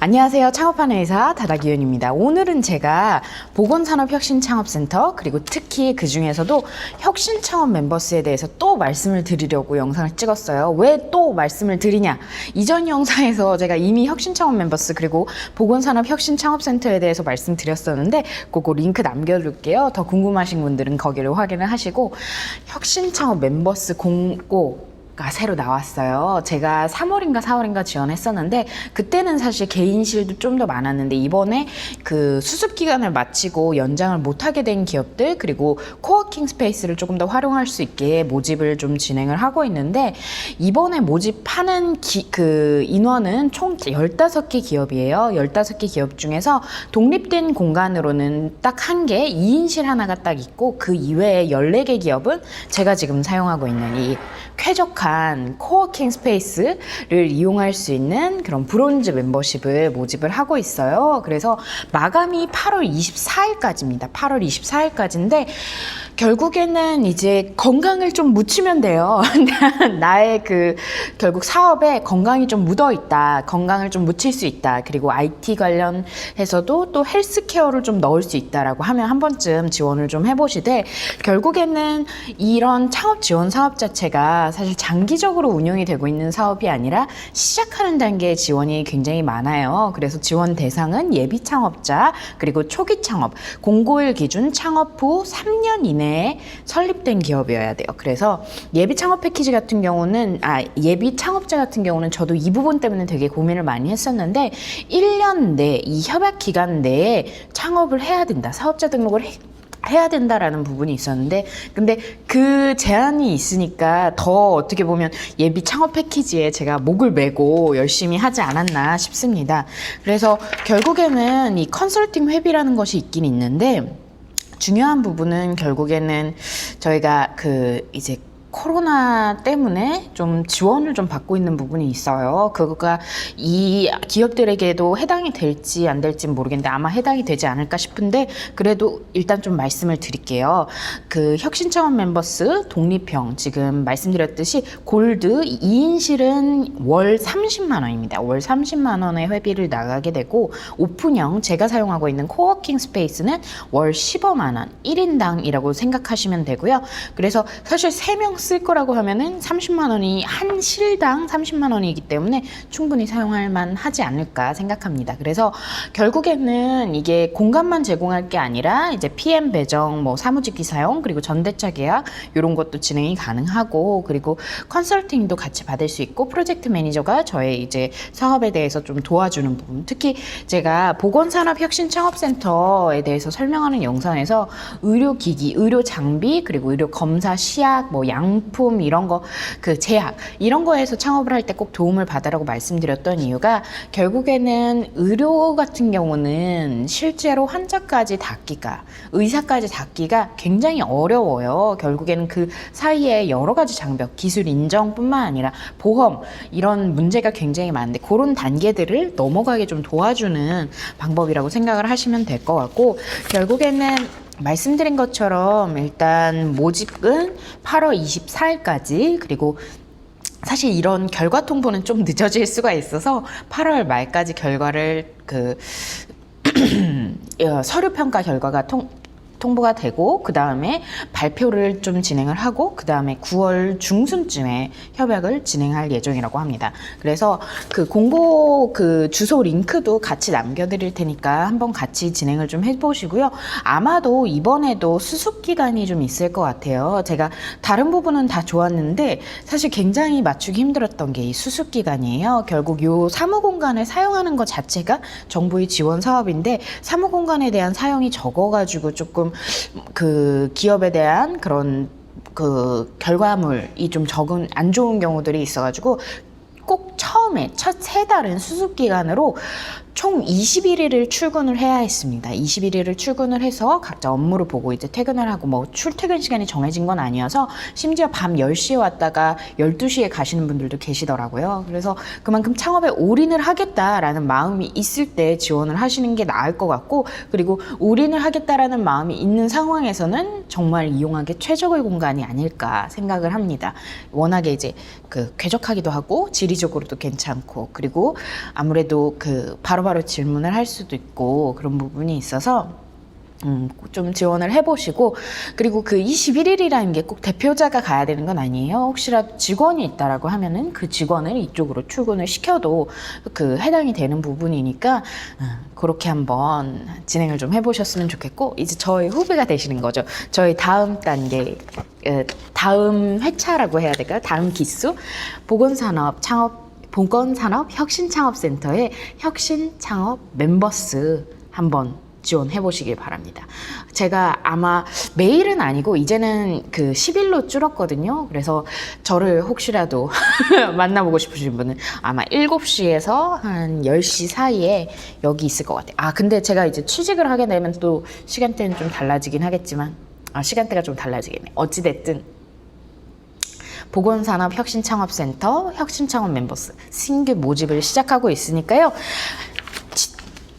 안녕하세요. 창업하는 의사 다다기윤입니다. 오늘은 제가 보건산업혁신창업센터 그리고 특히 그 중에서도 혁신창업 멤버스에 대해서 또 말씀을 드리려고 영상을 찍었어요. 왜 또 말씀을 드리냐? 이전 영상에서 제가 이미 혁신창업 멤버스 그리고 보건산업혁신창업센터에 대해서 말씀드렸었는데 그거 링크 남겨둘게요. 더 궁금하신 분들은 거기를 확인을 하시고 혁신창업 멤버스 공고 가 새로 나왔어요. 제가 3월인가 4월인가 지원했었는데 그때는 사실 개인실도 좀 더 많았는데 이번에 그 수습 기간을 마치고 연장을 못하게 된 기업들 그리고 코워킹 스페이스를 조금 더 활용할 수 있게 모집을 좀 진행을 하고 있는데 이번에 모집하는 그 인원은 총 15개 기업이에요. 15개 기업 중에서 독립된 공간으로는 딱 한 개, 2인실 하나가 딱 있고 그 이외에 14개 기업은 제가 지금 사용하고 있는 이 쾌적한 코워킹 스페이스를 이용할 수 있는 그런 브론즈 멤버십을 모집을 하고 있어요. 그래서 마감이 8월 24일까지입니다. 8월 24일까지인데 결국에는 이제 건강을 좀 묻히면 돼요. 나의 그 결국 사업에 건강이 좀 묻어 있다. 건강을 좀 묻힐 수 있다. 그리고 IT 관련해서도 또 헬스케어를 좀 넣을 수 있다라고 하면 한 번쯤 지원을 좀 해보시되 결국에는 이런 창업 지원 사업 자체가 사실 장기적으로 운영이 되고 있는 사업이 아니라 시작하는 단계의 지원이 굉장히 많아요. 그래서 지원 대상은 예비 창업자 그리고 초기 창업, 공고일 기준 창업 후 3년 이내에 설립된 기업이어야 돼요. 그래서 예비 창업 패키지 같은 경우는 예비 창업자 같은 경우는 저도 이 부분 때문에 되게 고민을 많이 했었는데 1년 내 이 협약 기간 내에 창업을 해야 된다. 사업자 등록을 해야 된다라는 부분이 있었는데 근데 그 제한이 있으니까 더 어떻게 보면 예비 창업 패키지에 제가 목을 메고 열심히 하지 않았나 싶습니다. 그래서 결국에는 이 컨설팅 회비라는 것이 있긴 있는데 중요한 부분은 결국에는 저희가 이제 코로나 때문에 좀 지원을 좀 받고 있는 부분이 있어요. 그거가 이 기업들에게도 해당이 될지 안 될지는 모르겠는데 아마 해당이 되지 않을까 싶은데 그래도 일단 좀 말씀을 드릴게요. 그 혁신창업 멤버스 독립형 지금 말씀드렸듯이 골드 2인실은 월 30만 원입니다. 월 30만 원의 회비를 나가게 되고 오픈형 제가 사용하고 있는 코워킹 스페이스는 월 15만 원 1인당이라고 생각하시면 되고요. 그래서 사실 3명 쓸 거라고 하면은 30만 원이 한 실당 30만 원이기 때문에 충분히 사용할 만하지 않을까 생각합니다. 그래서 결국에는 이게 공간만 제공할 게 아니라 이제 PM 배정, 뭐 사무직기 사용, 그리고 전대차 계약 이런 것도 진행이 가능하고 그리고 컨설팅도 같이 받을 수 있고 프로젝트 매니저가 저의 이제 사업에 대해서 좀 도와주는 부분. 특히 제가 보건산업혁신창업센터에 대해서 설명하는 영상에서 의료기기, 의료장비, 그리고 의료검사 시약, 뭐 양품 이런 거 그 제약 이런 거에서 창업을 할 때 꼭 도움을 받으라고 말씀드렸던 이유가 결국에는 의료 같은 경우는 실제로 환자까지 닿기가 의사까지 닿기가 굉장히 어려워요. 결국에는 그 사이에 여러 가지 장벽 기술 인정뿐만 아니라 보험 이런 문제가 굉장히 많은데 그런 단계들을 넘어가게 좀 도와주는 방법이라고 생각을 하시면 될 것 같고 결국에는 말씀드린 것처럼 일단 모집은 8월 24일까지 그리고 사실 이런 결과 통보는 좀 늦어질 수가 있어서 8월 말까지 결과를 서류 평가 결과가 통보가 되고 그 다음에 발표를 좀 진행을 하고 그 다음에 9월 중순쯤에 협약을 진행할 예정이라고 합니다. 그래서 그 공고 그 주소 링크도 같이 남겨드릴 테니까 한번 같이 진행을 좀 해보시고요. 아마도 이번에도 수습 기간이 좀 있을 것 같아요. 제가 다른 부분은 다 좋았는데 사실 굉장히 맞추기 힘들었던 게 이 수습 기간이에요. 결국 요 사무공간을 사용하는 것 자체가 정부의 지원 사업인데 사무공간에 대한 사용이 적어가지고 조금 그 기업에 대한 그런 그 결과물이 좀 적은 안 좋은 경우들이 있어가지고 꼭 처음에 첫 3달은 수습 기간으로 총 21일을 출근을 해야 했습니다. 21일을 출근을 해서 각자 업무를 보고 이제 퇴근을 하고 뭐 출퇴근 시간이 정해진 건 아니어서 심지어 밤 10시에 왔다가 12시에 가시는 분들도 계시더라고요. 그래서 그만큼 창업에 올인을 하겠다라는 마음이 있을 때 지원을 하시는 게 나을 것 같고 그리고 올인을 하겠다라는 마음이 있는 상황에서는 정말 이용하기 최적의 공간이 아닐까 생각을 합니다. 워낙에 이제 그 쾌적하기도 하고 지리적으로 경제적으로도 괜찮고, 그리고 아무래도 그 바로바로 질문을 할 수도 있고 그런 부분이 있어서 좀 지원을 해보시고, 그리고 그 21일이라는 게 꼭 대표자가 가야 되는 건 아니에요. 혹시라도 직원이 있다라고 하면은 그 직원을 이쪽으로 출근을 시켜도 그 해당이 되는 부분이니까 그렇게 한번 진행을 좀 해보셨으면 좋겠고, 이제 저희 후배가 되시는 거죠. 저희 다음 단계, 다음 회차라고 해야 될까요? 다음 기수 보건산업혁신창업센터의 혁신창업 멤버스 한번 지원해 보시길 바랍니다. 제가 아마 매일은 아니고 이제는 그 10일로 줄었거든요. 그래서 저를 혹시라도 만나보고 싶으신 분은 아마 7시에서 한 10시 사이에 여기 있을 것 같아요. 근데 제가 이제 취직을 하게 되면 또 시간대는 좀 달라지긴 하겠지만, 시간대가 좀 달라지겠네. 어찌됐든 보건산업혁신창업센터 혁신창업 멤버스 신규 모집을 시작하고 있으니까요.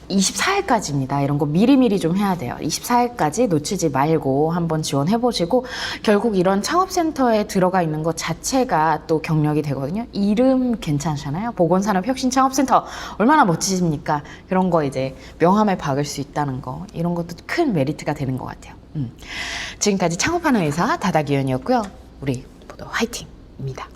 24일까지입니다. 이런 거 미리미리 좀 해야 돼요. 24일까지 놓치지 말고 한번 지원해보시고, 결국 이런 창업센터에 들어가 있는 것 자체가 또 경력이 되거든요. 이름 괜찮잖아요. 보건산업혁신창업센터 얼마나 멋지십니까? 그런 거 이제 명함에 박을 수 있다는 거, 이런 것도 큰 메리트가 되는 것 같아요. 지금까지 창업하는 의사 다다기현이었고요. 우리 모두 화이팅입니다.